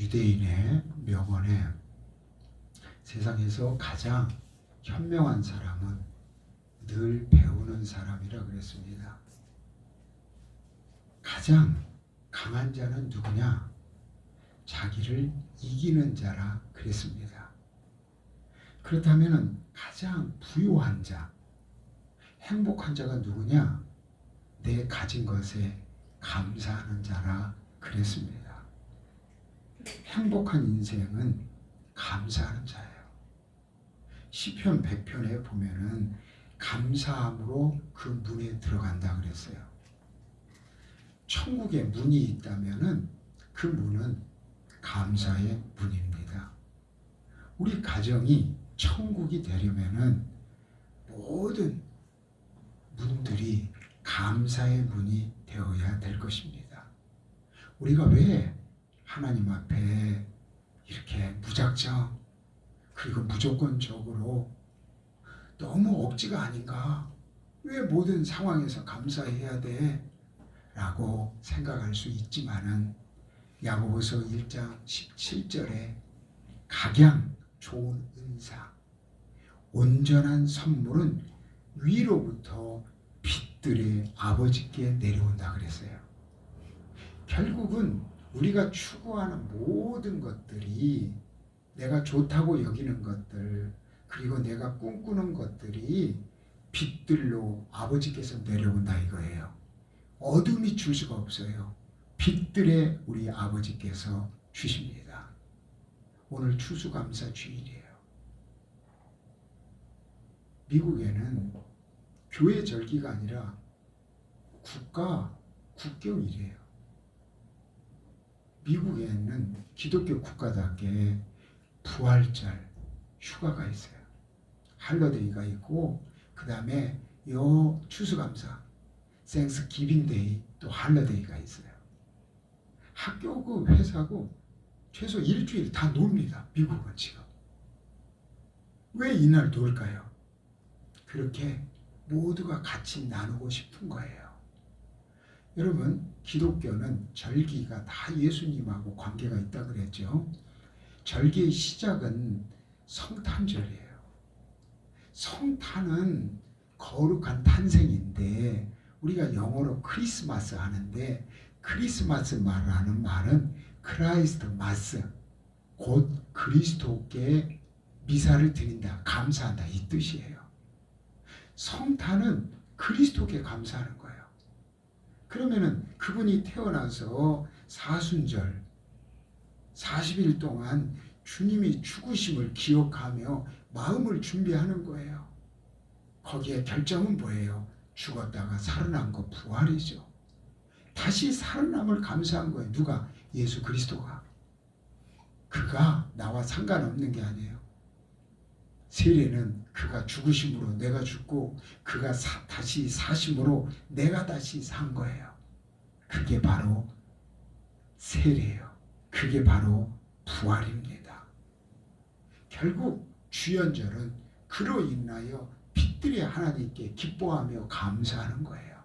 유대인의 명언에 세상에서 가장 현명한 사람은 늘 배우는 사람이라 그랬습니다. 가장 강한 자는 누구냐? 자기를 이기는 자라 그랬습니다. 그렇다면 가장 부유한 자, 행복한 자가 누구냐? 내 가진 것에 감사하는 자라 그랬습니다. 행복한 인생은 감사하는 자예요. 시편 100편에 보면은 감사함으로 그 문에 들어간다 그랬어요. 천국에 문이 있다면은 그 문은 감사의 문입니다. 우리 가정이 천국이 되려면은 모든 문들이 감사의 문이 되어야 될 것입니다. 우리가 왜 하나님 앞에 이렇게 무작정 그리고 무조건적으로 너무 억지가 아닌가? 왜 모든 상황에서 감사해야 돼? 라고 생각할 수 있지만은 야고보서 1장 17절에 각양 좋은 은사, 온전한 선물은 위로부터 빛들의 아버지께 내려온다 그랬어요. 결국은 우리가 추구하는 모든 것들이 내가 좋다고 여기는 것들 그리고 내가 꿈꾸는 것들이 빛들로 아버지께서 내려온다 이거예요. 어둠이 줄 수가 없어요. 빛들의 우리 아버지께서 주십니다. 오늘 추수감사 주일이에요. 미국에는 교회 절기가 아니라 국경일이에요. 미국에는 기독교 국가답게 부활절 휴가가 있어요. 할러데이가 있고 그 다음에 요 추수감사 땡스기빙데이 또 할러데이가 있어요. 학교고 회사고 최소 일주일 다 놉니다. 미국은 지금. 왜 이날 놀까요? 그렇게 모두가 같이 나누고 싶은 거예요. 여러분, 기독교는 절기가 다 예수님하고 관계가 있다 그랬죠. 절기의 시작은 성탄절이에요. 성탄은 거룩한 탄생인데 우리가 영어로 크리스마스 하는데 크리스마스 말하는 말은 크라이스트 마스, 곧 그리스도께 미사를 드린다, 감사한다 이 뜻이에요. 성탄은 그리스도께 감사하는 거예요. 그러면은 그분이 태어나서 사순절 40일 동안 주님이 죽으심을 기억하며 마음을 준비하는 거예요. 거기에 결정은 뭐예요? 죽었다가 살아난 거 부활이죠. 다시 살아남을 감사한 거예요. 누가? 예수 그리스도가. 그가 나와 상관없는 게 아니에요. 세례는 그가 죽으심으로 내가 죽고 그가 다시 사심으로 내가 다시 산 거예요. 그게 바로 세례예요. 그게 바로 부활입니다. 결국 주연절은 그로 인하여 빛들의 하나님께 기뻐하며 감사하는 거예요.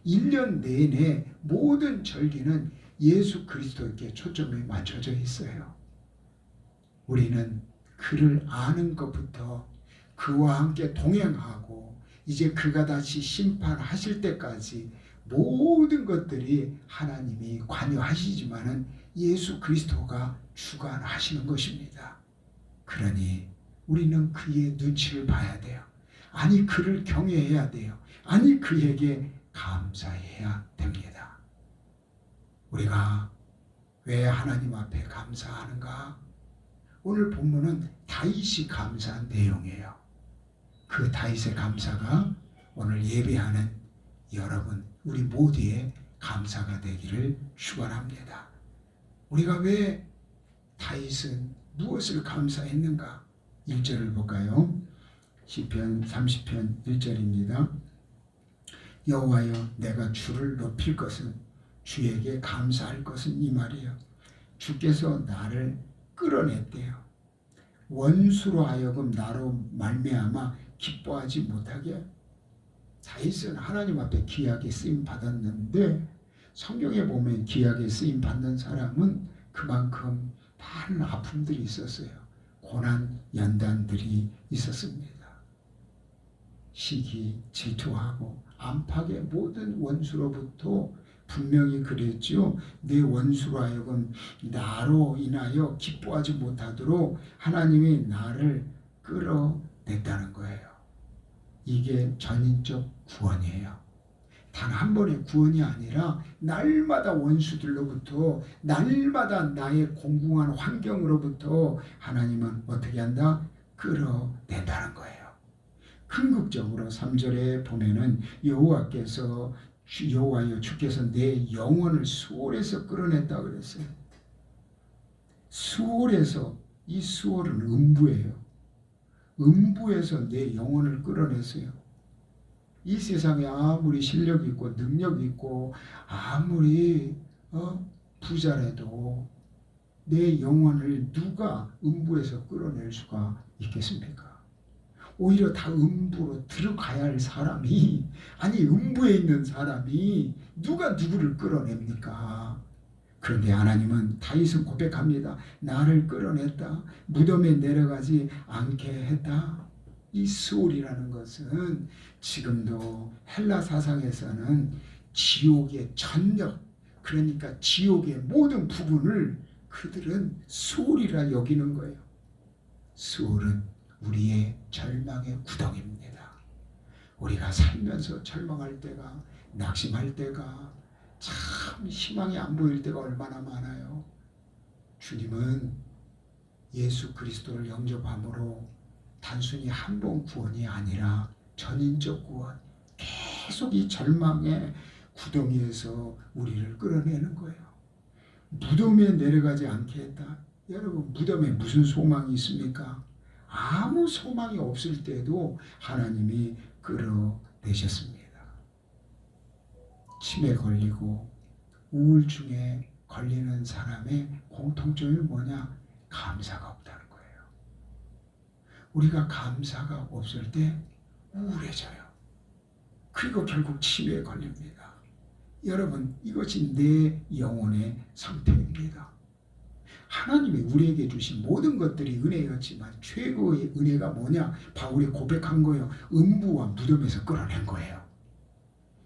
1년 내내 모든 절기는 예수 그리스도에게 초점이 맞춰져 있어요. 우리는 그를 아는 것부터 그와 함께 동행하고 이제 그가 다시 심판하실 때까지 모든 것들이 하나님이 관여하시지만은 예수 그리스도가 주관하시는 것입니다. 그러니 우리는 그의 눈치를 봐야 돼요. 아니 그를 경외해야 돼요. 아니 그에게 감사해야 됩니다. 우리가 왜 하나님 앞에 감사하는가? 오늘 본문은 다윗이 감사한 내용이에요. 그 다윗의 감사가 오늘 예배하는 여러분 우리 모두의 감사가 되기를 축원합니다. 우리가 왜 다윗은 무엇을 감사했는가? 1절을 볼까요? 시편 30편 1절입니다. 여호와여 내가 주를 높일 것은 주에게 감사할 것은 이 말이에요. 주께서 나를 끌어냈대요. 원수로 하여금 나로 말미암아 기뻐하지 못하게. 다윗은 하나님 앞에 귀하게 쓰임 받았는데 성경에 보면 귀하게 쓰임 받는 사람은 그만큼 많은 아픔들이 있었어요. 고난 연단들이 있었습니다. 시기, 질투하고 안팎의 모든 원수로부터 분명히 그랬죠. 내 원수로 하여금 나로 인하여 기뻐하지 못하도록 하나님이 나를 끌어냈다는 거예요. 이게 전인적 구원이에요. 단 한 번의 구원이 아니라 날마다 원수들로부터, 날마다 나의 공공한 환경으로부터 하나님은 어떻게 한다? 끌어낸다는 거예요. 궁극적으로 3절에 보면은 여호와여 주께서 내 영혼을 수월에서 끌어냈다 그랬어요. 수월에서, 이 수월은 음부예요. 음부에서 내 영혼을 끌어냈어요. 이 세상에 아무리 실력 있고 능력 있고 아무리 부자라도 내 영혼을 누가 음부에서 끌어낼 수가 있겠습니까? 오히려 다 음부로 들어가야 할 사람이, 아니 음부에 있는 사람이 누가 누구를 끌어냅니까? 그런데 하나님은 다윗은 고백합니다. 나를 끌어냈다. 무덤에 내려가지 않게 했다. 이 수월이라는 것은 지금도 헬라 사상에서는 지옥의 전력, 그러니까 지옥의 모든 부분을 그들은 수월이라 여기는 거예요. 수월은 우리의 절망의 구덩이입니다. 우리가 살면서 절망할 때가, 낙심할 때가, 참 희망이 안 보일 때가 얼마나 많아요. 주님은 예수 그리스도를 영접함으로 단순히 한 번 구원이 아니라 전인적 구원, 계속 이 절망의 구덩이에서 우리를 끌어내는 거예요. 무덤에 내려가지 않게 했다. 여러분, 무덤에 무슨 소망이 있습니까? 아무 소망이 없을 때도 하나님이 끌어내셨습니다. 치매 걸리고 우울증에 걸리는 사람의 공통점이 뭐냐? 감사가 없다는 거예요. 우리가 감사가 없을 때 우울해져요. 그리고 결국 치매에 걸립니다. 여러분, 이것이 내 영혼의 상태입니다. 하나님이 우리에게 주신 모든 것들이 은혜였지만 최고의 은혜가 뭐냐? 바울이 고백한 거예요. 음부와 무덤에서 끌어낸 거예요.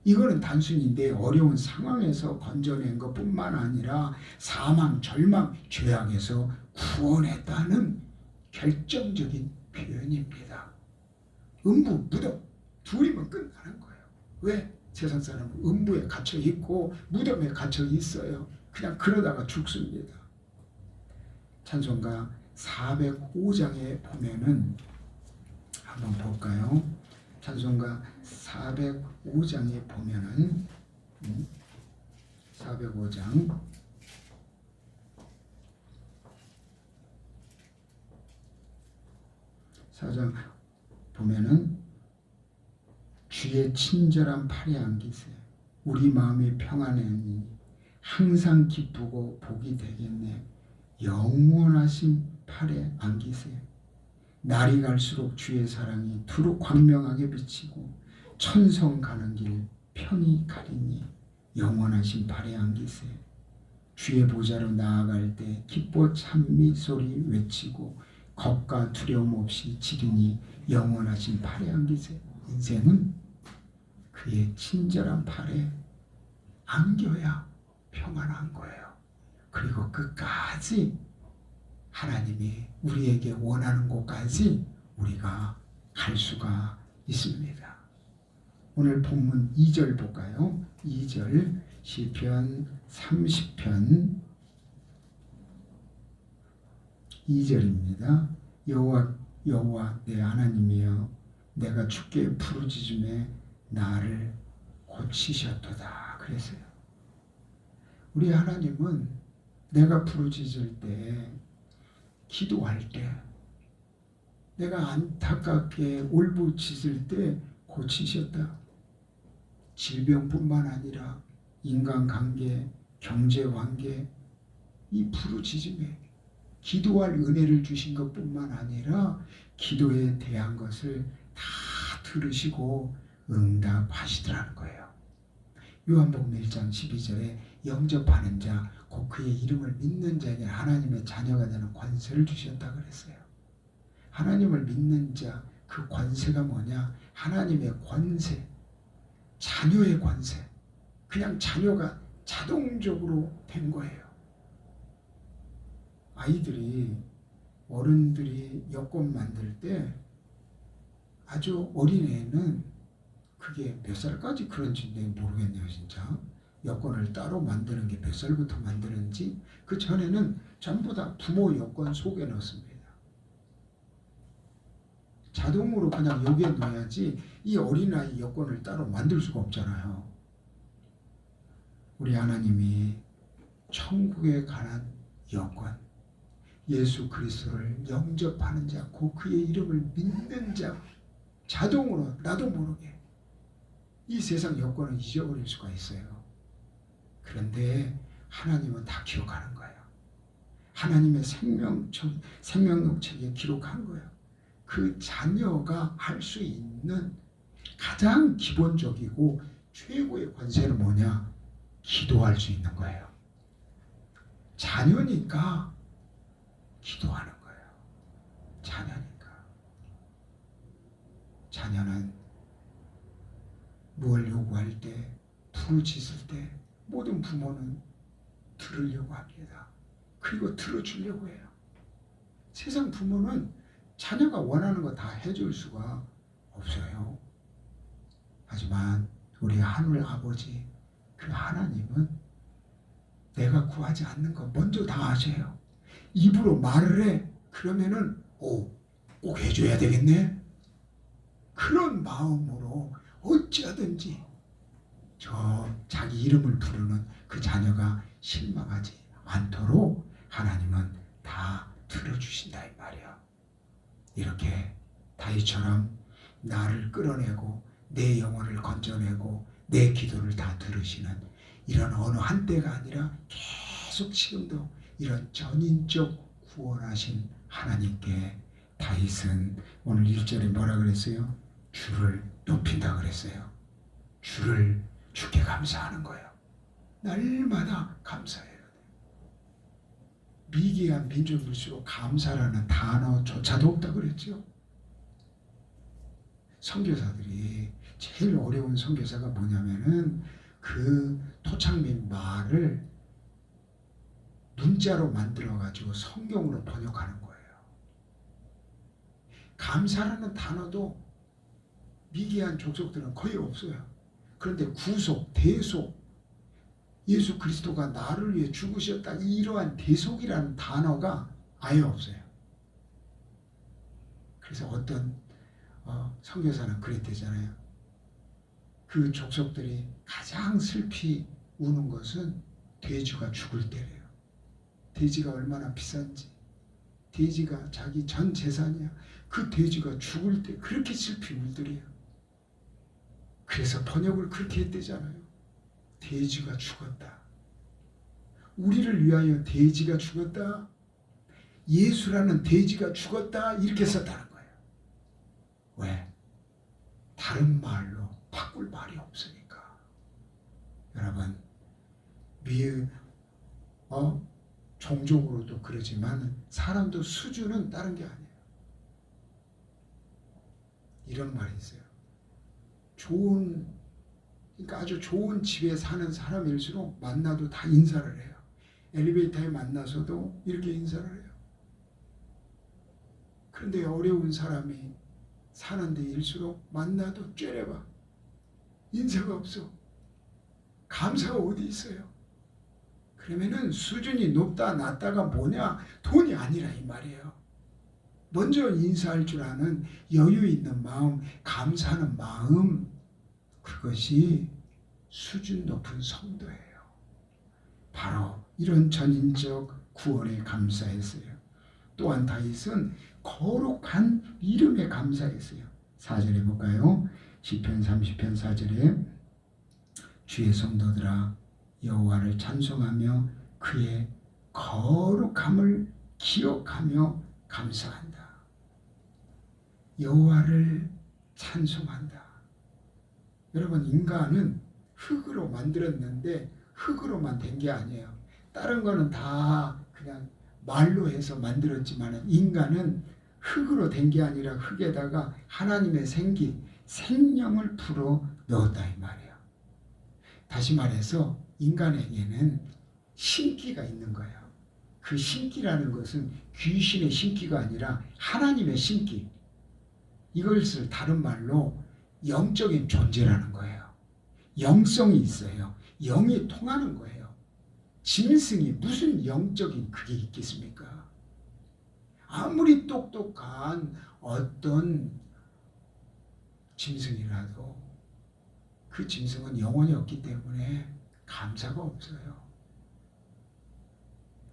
이거는 단순히 내 어려운 상황에서 건져낸 것뿐만 아니라 사망, 절망, 죄악에서 구원했다는 결정적인 표현입니다. 음부, 무덤 둘이면 끝나는 거예요. 왜? 세상 사람은 음부에 갇혀 있고 무덤에 갇혀 있어요. 그냥 그러다가 죽습니다. 찬송가 405장에 보면은 한번 볼까요? 찬송가 405장에 보면은 405장 4장 보면은 주의 친절한 팔에 안기세 우리 마음이 평안하니 항상 기쁘고 복이 되겠네. 영원하신 팔에 안기세. 날이 갈수록 주의 사랑이 두루 광명하게 비치고 천성 가는 길 편히 가리니 영원하신 팔에 안기세. 주의 보좌로 나아갈 때 기뻐 찬미 소리 외치고 겁과 두려움 없이 지르니 영원하신 팔에 안기세. 인생은 그의 친절한 팔에 안겨야 평안한 거예요. 그리고 끝까지 하나님이 우리에게 원하는 곳까지 우리가 갈 수가 있습니다. 오늘 본문 2절 볼까요? 2절 시편 30편 2절입니다. 여호와 내 하나님이여 내가 주께 부르짖음에 나를 고치셨도다 그랬어요. 우리 하나님은 내가 부르짖을 때, 기도할 때, 내가 안타깝게 울부짖을 때 고치셨다. 질병뿐만 아니라 인간관계, 경제관계, 이 부르짖음에 기도할 은혜를 주신 것뿐만 아니라 기도에 대한 것을 다 들으시고 응답하시더라는 거예요. 요한복음 1장 12절에 영접하는 자, 곧 그의 이름을 믿는 자에게 하나님의 자녀가 되는 관세를 주셨다 그랬어요. 하나님을 믿는 자, 그 관세가 뭐냐? 하나님의 관세, 자녀의 관세. 그냥 자녀가 자동적으로 된 거예요. 아이들이, 어른들이 여권 만들 때 아주 어린애는 그게 몇 살까지 그런지 모르겠네요, 진짜. 여권을 따로 만드는 게 몇 살부터 만드는지, 그 전에는 전부 다 부모 여권 속에 넣습니다. 자동으로 그냥 여기에 넣어야지 이 어린아이 여권을 따로 만들 수가 없잖아요. 우리 하나님이 천국에 관한 여권, 예수 그리스도를 영접하는 자, 곧 그의 이름을 믿는 자, 자동으로 나도 모르게 이 세상 여권을 잊어버릴 수가 있어요. 그런데 하나님은 다 기록하는 거예요. 하나님의 생명록책에 기록한 거예요. 그 자녀가 할 수 있는 가장 기본적이고 최고의 관세는 뭐냐? 기도할 수 있는 거예요. 자녀니까 기도하는 거예요. 자녀니까. 자녀는 뭘 요구할 때, 부르짖을 때 모든 부모는 들으려고 합니다. 그리고 들어주려고 해요. 세상 부모는 자녀가 원하는 거 다 해줄 수가 없어요. 하지만 우리 하늘 아버지, 그 하나님은 내가 구하지 않는 거 먼저 다 아셔요. 입으로 말을 해. 그러면은 꼭 해줘야 되겠네. 그런 마음으로 어찌하든지 자기 이름을 부르는 그 자녀가 실망하지 않도록 하나님은 다 들어주신다 이 말이야. 이렇게 다윗처럼 나를 끌어내고 내 영혼을 건져내고 내 기도를 다 들으시는 이런 어느 한때가 아니라 계속 지금도 이런 전인적 구원하신 하나님께 다윗은 오늘 1절에 뭐라 그랬어요? 주를 높인다 그랬어요. 주께 감사하는 거예요. 날마다 감사해요. 미개한 민족일수록 감사라는 단어조차도 없다 그랬죠. 선교사들이 제일 어려운 선교사가 뭐냐면은 그 토착민 말을 문자로 만들어가지고 성경으로 번역하는 거예요. 감사라는 단어도 미개한 족속들은 거의 없어요. 그런데 구속, 대속, 예수 그리스도가 나를 위해 죽으셨다, 이러한 대속이라는 단어가 아예 없어요. 그래서 어떤 선교사는 그랬대잖아요. 그 족속들이 가장 슬피 우는 것은 돼지가 죽을 때래요. 돼지가 얼마나 비싼지, 돼지가 자기 전 재산이야. 그 돼지가 죽을 때 그렇게 슬피 울더래요. 그래서 번역을 그렇게 했대잖아요. 돼지가 죽었다. 우리를 위하여 돼지가 죽었다. 예수라는 돼지가 죽었다. 이렇게 썼다는 거예요. 왜? 다른 말로 바꿀 말이 없으니까. 여러분, 종족으로도 그러지만 사람도 수준은 다른 게 아니에요. 이런 말이 있어요. 그러니까 아주 좋은 집에 사는 사람일수록 만나도 다 인사를 해요. 엘리베이터에 만나서도 이렇게 인사를 해요. 그런데 어려운 사람이 사는 데일수록 만나도 째려봐. 인사가 없어. 감사가 어디 있어요? 그러면은 수준이 높다 낮다가 뭐냐? 돈이 아니라 이 말이에요. 먼저 인사할 줄 아는 여유 있는 마음, 감사하는 마음, 그것이 수준 높은 성도예요. 바로 이런 전인적 구원에 감사했어요. 또한 다윗은 거룩한 이름에 감사했어요. 4절에 볼까요? 시편 30편 4절에 주의 성도들아 여호와를 찬송하며 그의 거룩함을 기억하며 감사한다. 여호와를 찬송한다. 여러분, 인간은 흙으로 만들었는데 흙으로만 된 게 아니에요. 다른 거는 다 그냥 말로 해서 만들었지만 인간은 흙으로 된 게 아니라 흙에다가 하나님의 생명을 불어 넣었다 이 말이에요. 다시 말해서 인간에게는 신기가 있는 거예요. 그 신기라는 것은 귀신의 신기가 아니라 하나님의 신기. 이것을 다른 말로 영적인 존재라는 거예요. 영성이 있어요. 영이 통하는 거예요. 짐승이 무슨 영적인 그게 있겠습니까? 아무리 똑똑한 어떤 짐승이라도 그 짐승은 영혼이 없기 때문에 감사가 없어요.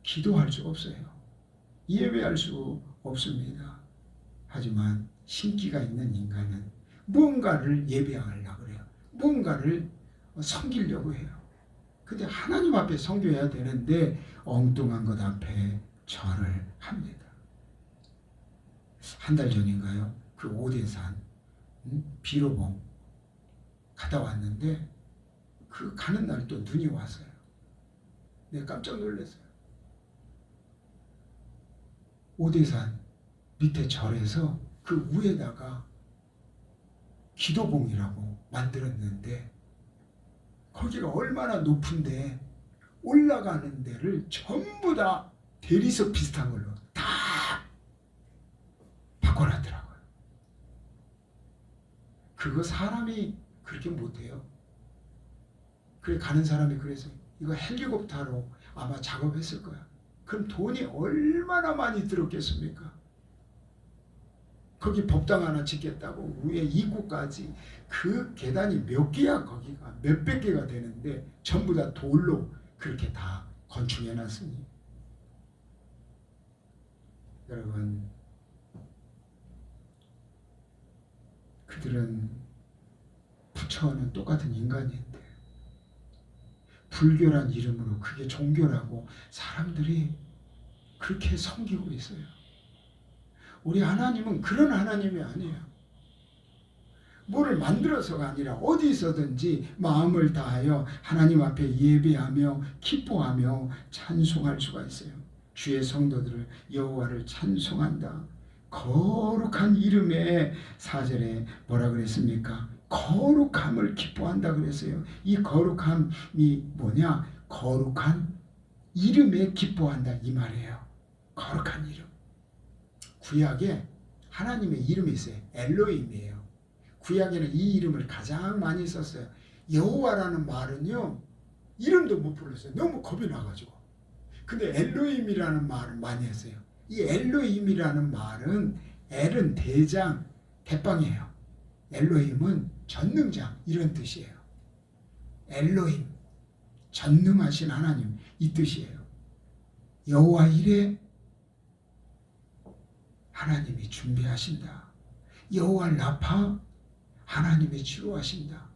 기도할 수 없어요. 예배할 수 없습니다. 하지만 신기가 있는 인간은 무언가를 예배하려고 그래요. 무언가를 섬기려고 해요. 근데 하나님 앞에 섬겨야 되는데 엉뚱한 것 앞에 절을 합니다. 한 달 전인가요? 그 오대산 비로봉 갔다 왔는데 그 가는 날 또 눈이 왔어요. 내가 깜짝 놀랐어요. 오대산 밑에 절에서 그 위에다가 기도봉이라고 만들었는데 거기가 얼마나 높은데 올라가는 데를 전부 다 대리석 비슷한 걸로 다 바꿔놨더라고요. 그거 사람이 그렇게 못해요. 그래 가는 사람이 그래서 이거 헬리콥터로 아마 작업했을 거야. 그럼 돈이 얼마나 많이 들었겠습니까? 거기 법당 하나 짓겠다고 위에 입구까지 그 계단이 몇 개야 거기가 몇백 개가 되는데 전부 다 돌로 그렇게 다 건축해놨으니 여러분 그들은 부처와는 똑같은 인간인데 불교란 이름으로 그게 종교라고 사람들이 그렇게 섬기고 있어요. 우리 하나님은 그런 하나님이 아니에요. 뭐를 만들어서가 아니라 어디서든지 마음을 다하여 하나님 앞에 예배하며 기뻐하며 찬송할 수가 있어요. 주의 성도들을 여호와를 찬송한다. 거룩한 이름의 4절에 뭐라 그랬습니까? 거룩함을 기뻐한다 그랬어요. 이 거룩함이 뭐냐? 거룩한 이름에 기뻐한다 이 말이에요. 거룩한 이름. 구약에 하나님의 이름이 있어요. 엘로힘이에요. 구약에는 이 이름을 가장 많이 썼어요. 여호와라는 말은요. 이름도 못 불렀어요. 너무 겁이 나가지고. 근데 엘로힘이라는 말을 많이 했어요. 이 엘로힘이라는 말은 엘은 대장, 대빵이에요. 엘로힘은 전능자 이런 뜻이에요. 엘로힘, 전능하신 하나님 이 뜻이에요. 여호와 이레 하나님이 준비하신다. 여호와 라파 하나님이 치료하신다.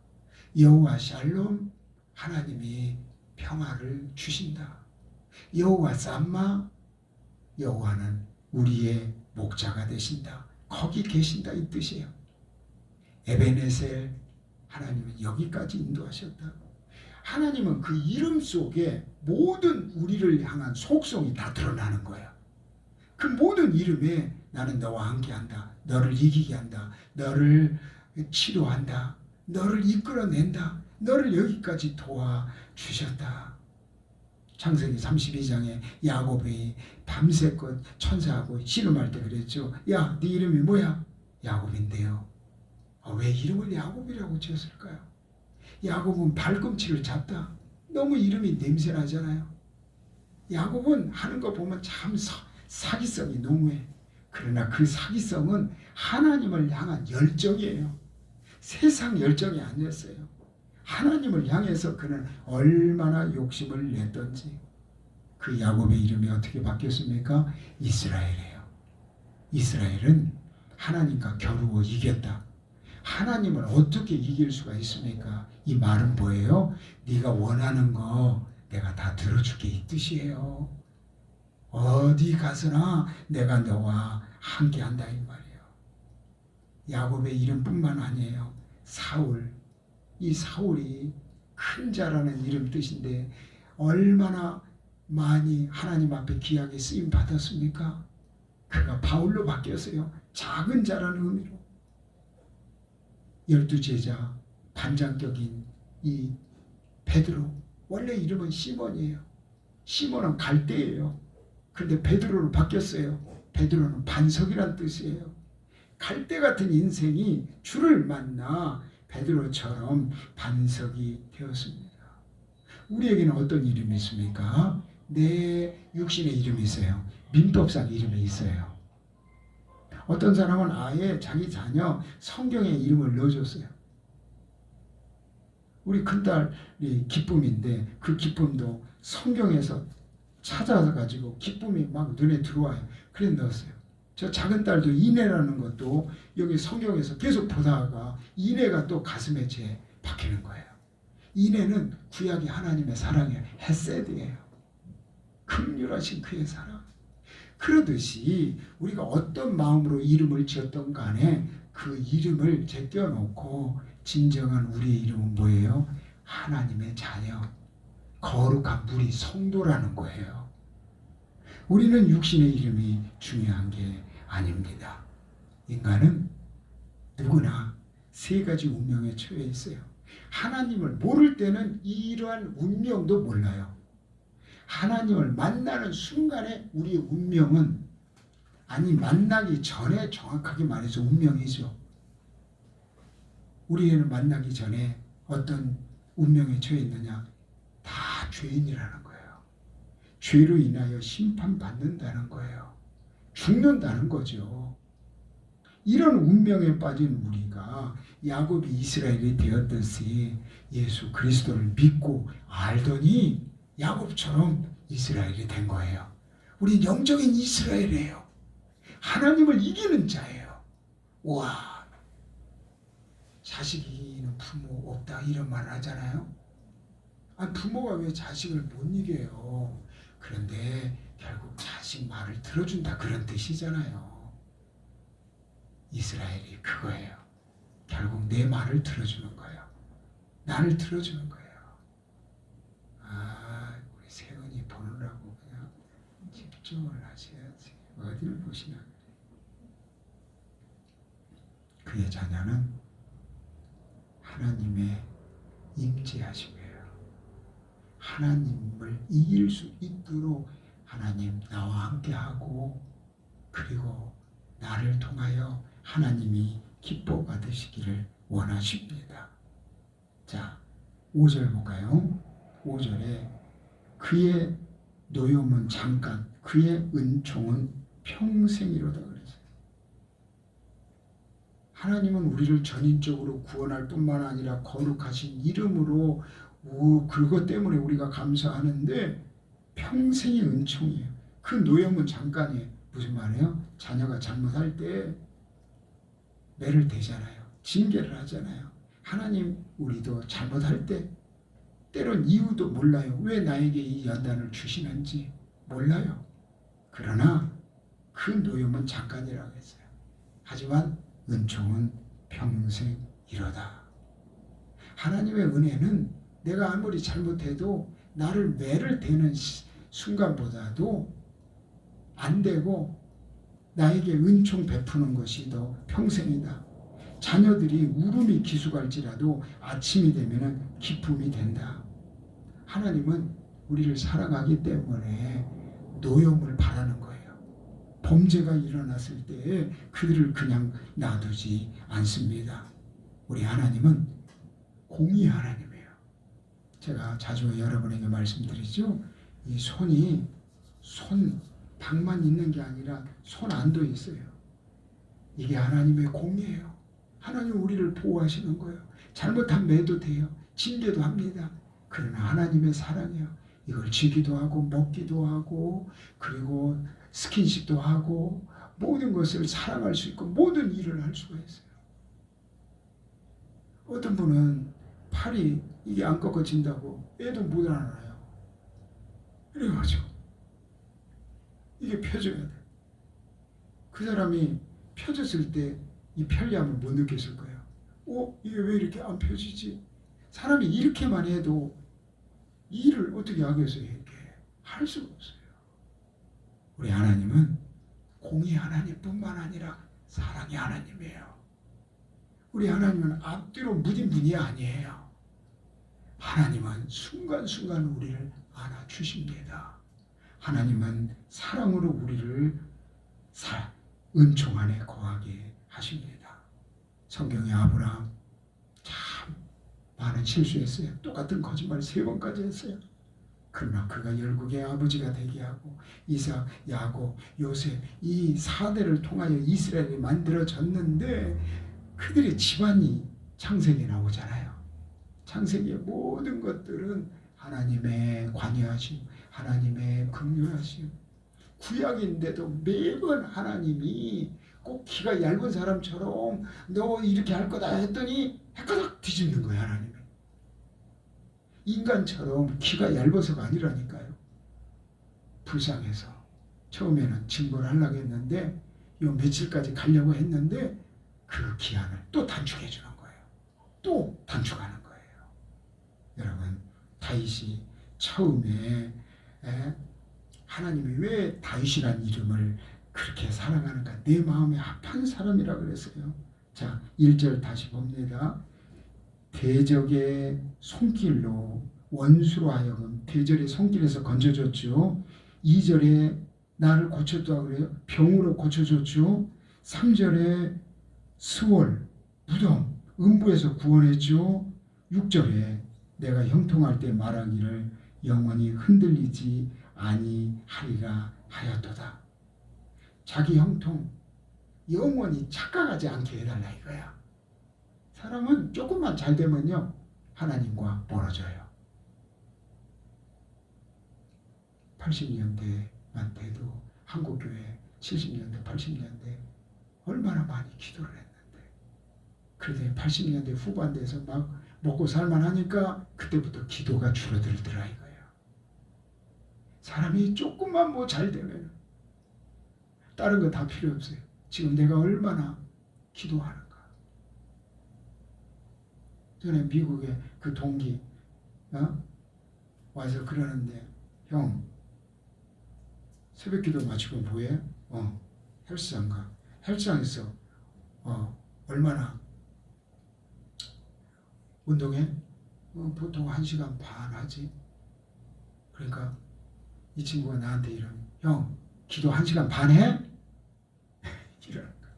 여호와 샬롬 하나님이 평화를 주신다. 여호와 쌈마 여호와는 우리의 목자가 되신다. 거기 계신다 이 뜻이에요. 에베네셀 하나님은 여기까지 인도하셨다. 하나님은 그 이름 속에 모든 우리를 향한 속성이 다 드러나는 거예요. 그 모든 이름에 나는 너와 함께한다. 너를 이기게 한다. 너를 치료한다. 너를 이끌어낸다. 너를 여기까지 도와주셨다. 창세기 32장에 야곱이 밤새껏 천사하고 씨름할 때 그랬죠. 야, 네 이름이 뭐야? 야곱인데요. 왜 이름을 야곱이라고 지었을까요? 야곱은 발꿈치를 잡다. 너무 이름이 냄새나잖아요. 야곱은 하는 거 보면 참 사기성이 농후해. 그러나 그 사기성은 하나님을 향한 열정이에요. 세상 열정이 아니었어요. 하나님을 향해서 그는 얼마나 욕심을 냈던지. 그 야곱의 이름이 어떻게 바뀌었습니까? 이스라엘이에요. 이스라엘은 하나님과 겨루어 이겼다. 하나님을 어떻게 이길 수가 있습니까? 이 말은 뭐예요? 네가 원하는 거 내가 다 들어줄게 이 뜻이에요. 어디 가서나 내가 너와 함께한다 이 말이에요. 야곱의 이름뿐만 아니에요. 사울, 이 사울이 큰 자라는 이름 뜻인데 얼마나 많이 하나님 앞에 귀하게 쓰임 받았습니까? 그가 바울로 바뀌었어요. 작은 자라는 의미로. 12제자 반장격인 이 베드로, 원래 이름은 시몬이에요. 시몬은 갈대예요. 그런데 베드로로 바뀌었어요. 베드로는 반석이란 뜻이에요. 갈대 같은 인생이 주를 만나 베드로처럼 반석이 되었습니다. 우리에게는 어떤 이름이 있습니까? 내 육신의 이름이 있어요. 민법상 이름이 있어요. 어떤 사람은 아예 자기 자녀 성경에 이름을 넣어줬어요. 우리 큰딸이 기쁨인데 그 기쁨도 성경에서 찾아가지고 기쁨이 막 눈에 들어와요. 그래 넣었어요. 저 작은 딸도 이내라는 것도 여기 성경에서 계속 보다가 이내가 또 가슴에 제 박히는 거예요. 이내는 구약이 하나님의 사랑이에요. 헤세드예요. 긍휼하신 그의 사랑. 그러듯이 우리가 어떤 마음으로 이름을 지었던 간에 그 이름을 제껴놓고 진정한 우리의 이름은 뭐예요? 하나님의 자녀, 거룩한 무리, 성도라는 거예요. 우리는 육신의 이름이 중요한 게 아닙니다. 인간은 누구나 세 가지 운명에 처해 있어요. 하나님을 모를 때는 이러한 운명도 몰라요. 하나님을 만나는 순간에 우리의 운명은, 아니 만나기 전에 정확하게 말해서 운명이죠. 우리는 만나기 전에 어떤 운명에 처해 있느냐? 다 죄인이라는 거예요. 죄로 인하여 심판받는다는 거예요. 죽는다는 거죠. 이런 운명에 빠진 우리가 야곱이 이스라엘이 되었듯이 예수 그리스도를 믿고 알더니 야곱처럼 이스라엘이 된 거예요. 우리 영적인 이스라엘이에요. 하나님을 이기는 자예요. 와, 자식 이기는 부모 없다 이런 말 하잖아요. 아니, 부모가 왜 자식을 못 이겨요? 그런데 결국 자식 말을 들어준다 그런 뜻이잖아요. 이스라엘이 그거예요. 결국 내 말을 들어주는 거예요. 나를 들어주는 거예요. 아, 우리 세은이 보느라고 그냥 집중을 하셔야지. 어디를 보시나. 그의 자녀는 하나님의 임재하심이에요. 하나님을 이길 수 있도록 하나님 나와 함께하고, 그리고 나를 통하여 하나님이 기뻐 받으시기를 원하십니다. 자, 5절 볼까요? 5절에 그의 노염은 잠깐, 그의 은총은 평생이로다 그랬어요. 하나님은 우리를 전인적으로 구원할 뿐만 아니라 거룩하신 이름으로 그것 때문에 우리가 감사하는데 평생의 은총이에요. 그 노염은 잠깐이에요. 무슨 말이에요? 자녀가 잘못할 때 매를 대잖아요. 징계를 하잖아요. 하나님 우리도 잘못할 때 때론 이유도 몰라요. 왜 나에게 이 연단을 주시는지 몰라요. 그러나 그 노염은 잠깐이라고 했어요. 하지만 은총은 평생이로다. 하나님의 은혜는 내가 아무리 잘못해도 나를 매를 대는 순간보다도 안 되고 나에게 은총 베푸는 것이 더 평생이다. 자녀들이 울음이 기숙할지라도 아침이 되면 기쁨이 된다. 하나님은 우리를 사랑하기 때문에 노염을 바라는 거예요. 범죄가 일어났을 때 그들을 그냥 놔두지 않습니다. 우리 하나님은 공의 하나님이에요. 제가 자주 여러분에게 말씀드리죠. 이 손이 닭만 있는 게 아니라 손 안도 있어요. 이게 하나님의 공의예요. 하나님 우리를 보호하시는 거예요. 잘못하면 매도 돼요. 징계도 합니다. 그러나 하나님의 사랑이에요. 이걸 지기도 하고 먹기도 하고 그리고 스킨십도 하고 모든 것을 사랑할 수 있고 모든 일을 할 수가 있어요. 어떤 분은 팔이 이게 안 꺾어진다고 애도 못 안아요. 그래가지고 이게 펴져야 돼. 그 사람이 펴졌을 때 이 편리함을 못 느꼈을 거예요. 이게 왜 이렇게 안 펴지지? 사람이 이렇게만 해도 일을 어떻게 하겠어요? 이렇게 할 수가 없어요. 우리 하나님은 공의 하나님뿐만 아니라 사랑의 하나님이에요. 우리 하나님은 앞뒤로 무딘 분이 아니에요. 하나님은 순간순간 우리를 안아주십니다. 하나님은 사랑으로 우리를 은총 안에 거하게 하십니다. 성경에 아브라함 참 많은 실수했어요. 똑같은 거짓말 3번까지 했어요. 그러나 그가 열국의 아버지가 되게 하고 이삭, 야곱, 요셉 이 4대를 통하여 이스라엘이 만들어졌는데 그들의 집안이 창세기에 나오잖아요. 창세기의 모든 것들은 하나님의 관여하심, 하나님의 긍휼하심, 구약인데도 매번 하나님이 꼭 키가 얇은 사람처럼 너 이렇게 할 거다 했더니 헷가닥 뒤집는 거예요. 하나님이. 인간처럼 키가 얇아서가 아니라니까요. 불쌍해서 처음에는 증거를 하려고 했는데 요 며칠까지 가려고 했는데 그 기한을 또 단축해 주는 거예요. 또 단축하는 거예요. 여러분 다윗이 처음에 하나님이 왜 다윗이라는 이름을 그렇게 사랑하는가? 내 마음에 합한 사람이라 그랬어요. 자 1절 다시 봅니다. 대적의 손길로 원수로 하여금 대적의 손길에서 건져줬죠. 2절에 나를 고쳤다고 그래요. 병으로 고쳐줬죠. 3절에 스월, 무덤, 음부에서 구원했죠. 6절에 내가 형통할 때 말하기를 영원히 흔들리지 아니하리라 하였도다. 자기 형통 영원히 착각하지 않게 해달라 이거야. 사람은 조금만 잘 되면요 하나님과 멀어져요. 80년대만 돼도 한국교회 70년대 80년대 얼마나 많이 기도를 했는데 그런데 80년대 후반 돼서 막 먹고 살만하니까 그때부터 기도가 줄어들더라 이거예요. 사람이 조금만 뭐 잘 되면 다른 거 다 필요 없어요. 지금 내가 얼마나 기도하는가. 전에 미국에 그 동기 와서 그러는데 형 새벽기도 마치고 뭐해? 헬스장 가. 헬스장에서 얼마나 운동해? 보통 1시간 반 하지. 그러니까 이 친구가 나한테 이러면 형 기도 1시간 반 해? 이러는 거야.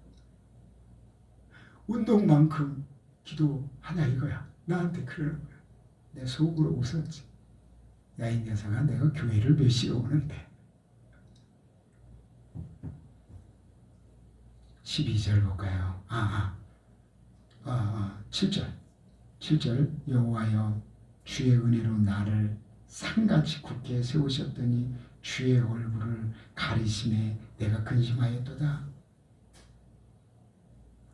운동만큼 기도하냐 이거야. 나한테 그러는 거야. 내 속으로 웃었지. 야 이 녀석아 내가 교회를 몇 시에 오는데. 12절 볼까요? 7절 여호와여 주의 은혜로 나를 산같이 굳게 세우셨더니 주의 얼굴을 가리심에 내가 근심하였도다.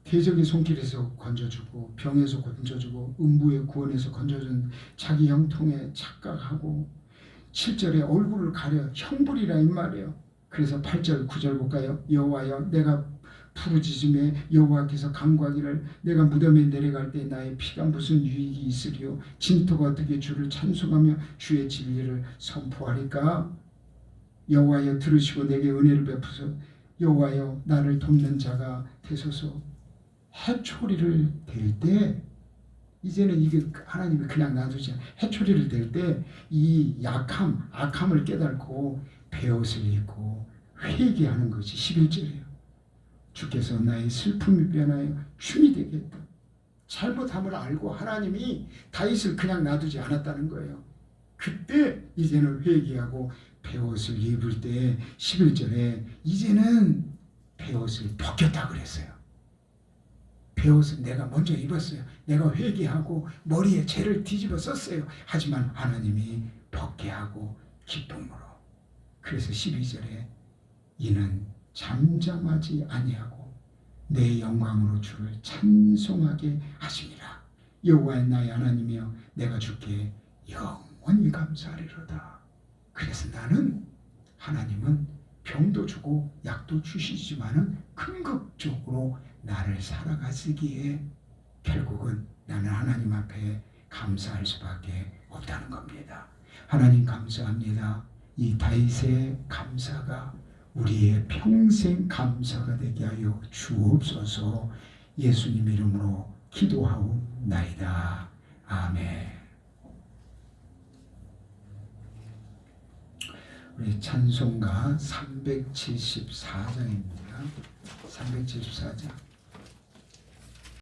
대적의 손길에서 건져주고 병에서 건져주고 음부의 구원에서 건져준 자기 형통에 착각하고 7절에 얼굴을 가려 형불이라 이 말이에요. 그래서 8절 9절 볼까요? 여호와여 내가 부르짖음에 여호와께서 간구하기를 내가 무덤에 내려갈 때 나의 피가 무슨 유익이 있으리요 진토가 어떻게 주를 찬송하며 주의 진리를 선포하리까. 여호와여 들으시고 내게 은혜를 베푸소. 여호와여 나를 돕는 자가 되소서. 해초리를 댈 때 이제는 이게 하나님이 그냥 놔두지 않아요. 해초리를 댈 때 이 약함, 악함을 깨닫고 베옷을 입고 회개하는 것이 11절이에요. 주께서 나의 슬픔이 변하여 춤이 되겠다. 잘못함을 알고 하나님이 다윗을 그냥 놔두지 않았다는 거예요. 그때 이제는 회개하고 베옷을 입을 때 11절에 이제는 베옷을 벗겼다 그랬어요. 베옷은 내가 먼저 입었어요. 내가 회개하고 머리에 죄를 뒤집어 썼어요. 하지만 하나님이 벗게 하고 기쁨으로. 그래서 12절에 이는 잠잠하지 아니하고 내 영광으로 주를 찬송하게 하심이라. 여호와의 나의 하나님이여 내가 주께 영원히 감사하리로다. 그래서 나는 하나님은 병도 주고 약도 주시지만은 궁극적으로 나를 살아가시기에 결국은 나는 하나님 앞에 감사할 수밖에 없다는 겁니다. 하나님 감사합니다. 이 다윗의 감사가 우리의 평생 감사가 되게 하여 주옵소서. 예수님 이름으로 기도하옵나이다. 아멘. 우리 찬송가 374장입니다. 374장.